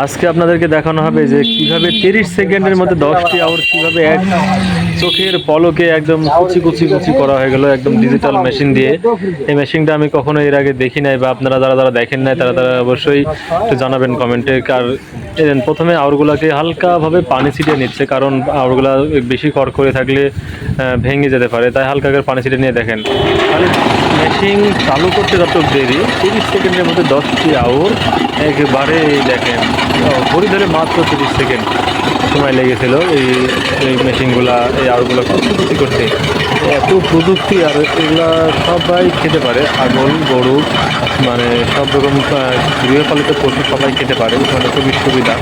আজকে আপনাদেরকে দেখানো হবে যে কিভাবে 30 সেকেন্ডের মধ্যে 10টি আউট কিভাবে এক চোখের পলকে একদম কুচি কুচি কুচি করা হয়ে গেল একদম ডিজিটাল মেশিন দিয়ে। এই মেশিনটা আমি কখনো এর আগে দেখি নাই, বা আপনারা যারা যারা দেখেন নাই তারা তারা অবশ্যই একটু জানাবেন কমেন্টে। আর প্রথমে আউটগুলাকে হালকাভাবে পানি ছিটিয়ে নিচ্ছে, কারণ আউটগুলা বেশি করে থাকলে ভেঙে যেতে পারে, তাই হালকা করে পানি ছিটিয়ে নিয়ে দেখেন। তাহলে মেশিন চালু করতে যত দেরি, 30 সেকেন্ডের মধ্যে 10টি আউট একেবারে দেখেন ঘড়ি ধরে মাত্র 30 সেকেন্ড সময় লেগেছিল এই মেশিনগুলা এই আউটগুলো কুচি কুচি করতে। এত প্রযুক্তি, আর এগুলা সবাই খেতে পারে, ছাগল গরু মানে সব রকম গৃহপালিত পশু সবাই খেতে পারে, মানে খুবই সুবিধা।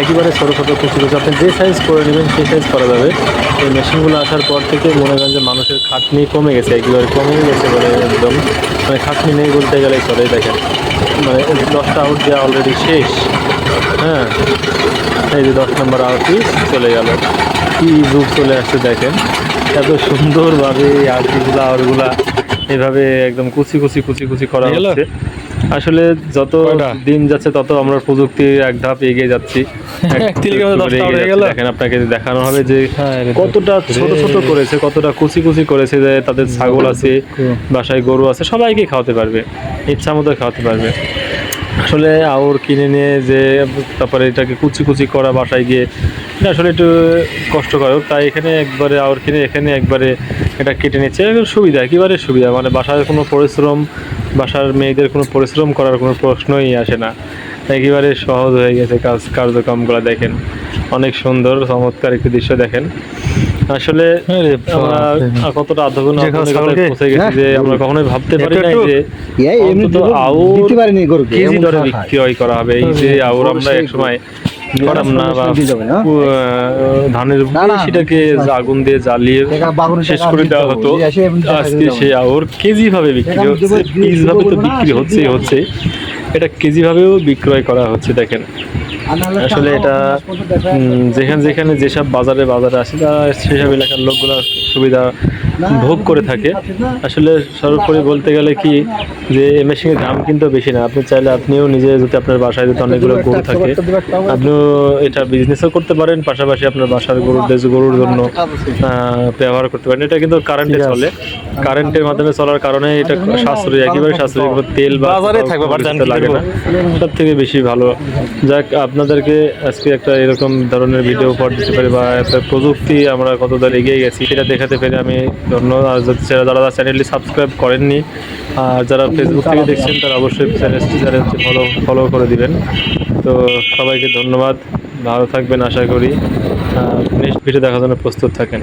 একেবারে ছোটো ছোটো কুচি কুচি আপনি যে সাইজ করে নেবেন সেই সাইজ করা যাবে। এই মেশিনগুলো আসার পর থেকে মনে করেন যে মানুষের খাটনি কমে গেছে, একেবারে কমে গেছে বলে একদম, মানে খাটনি নেই বলতে গেলে চলে। দেখেন মানে 10টা আউট দেওয়া অলরেডি শেষ। হ্যাঁ, এই যে 10 নম্বর আউটই চলে গেল। কি যুগ চলে আসছে দেখেন, এত সুন্দরভাবে আউটগুলা এভাবে একদম কুচি কুচি কুচি কুচি করা হচ্ছে। আসলে যত দিন যাচ্ছে তত আমরা প্রযুক্তির এক ধাপ এগিয়ে যাচ্ছি। দেখেন আপনাকে দেখানো হবে যে কতটা ছোট ছোট করেছে, কতটা কুচি কুচি করেছে, যে তাদের ছাগল আছে, বাসায় গরু আছে, সবাইকে খাওয়াতে পারবে, ইচ্ছা মতো খাওয়াতে পারবে। আসলে আউর কিনে নিয়ে যে তারপরে এটাকে কুচি কুচি করা বাসায় গিয়ে এটা আসলে একটু কষ্টকর, তাই এখানে একবারে আউর কিনে এখানে একবারে এটা কেটে নিচ্ছে। সুবিধা, একেবারে সুবিধা, মানে বাসার কোনো পরিশ্রম, বাসার মেয়েদের কোনো পরিশ্রম করার কোনো প্রশ্নই আসে না, একেবারে সহজ হয়ে গেছে কার্যক্রমগুলো। দেখেন অনেক সুন্দর চমৎকার একটি দৃশ্য দেখেন। আসলে আমরা কতটা আধুনিক পৌঁছে গেছি যে আমরা কখনোই ভাবতে পারি না যে আউর কেজি দরে বিক্রয় করা হবে। এই যে আউর আমরা একসময় করতাম না, বা ধানের সেটাকে আগুন দিয়ে জ্বালিয়ে শেষ করে দেওয়া হতো, আজকে সে আউর কেজি ভাবে বিক্রি হচ্ছে, পিস ভাবে তো বিক্রি হচ্ছে, এটা কেজি ভাবেও বিক্রয় করা হচ্ছে। দেখেন আসলে এটা যেখানে যেখানে যেসব বাজারে আসে তারা সেসব এলাকার লোকগুলো সুবিধা ভোগ করে থাকে। আসলে সর্বোপরি বলতে গেলে কি যে এই মেশিনের দাম কিন্তু বেশি না, আপনি চাইলে আপনিও নিজে যদি আপনার বাসায় যদি অনেকগুলো গরু থাকে আপনিও এটা বিজনেসও করতে পারেন, পাশাপাশি আপনার বাসার গরুর জন্য ব্যবহার করতে পারেন। এটা কিন্তু কারেন্টে চলে, কারেন্টের মাধ্যমে চলার কারণে এটা সাশ্রয়ী, একেবারে সাশ্রয়ী, তেল বা লাগে না, সব থেকে বেশি ভালো। যাক, আপনাদেরকে আজকে একটা এরকম ধরনের ভিডিও উপহার দিতে পারি, বা একটা প্রযুক্তি আমরা কতদূর এগিয়ে গেছি সেটা দেখাতে পেরে আমি ধন্যবাদ। আর যারা চ্যানেলটি সাবস্ক্রাইব করেননি আর যারা ফেসবুক থেকে দেখছেন তারা অবশ্যই চ্যানেলটি ফলো করে দিবেন। তো সবাইকে ধন্যবাদ, ভালো থাকবেন আশা করি। নেক্সট ভিডিও দেখার জন্য প্রস্তুত থাকেন।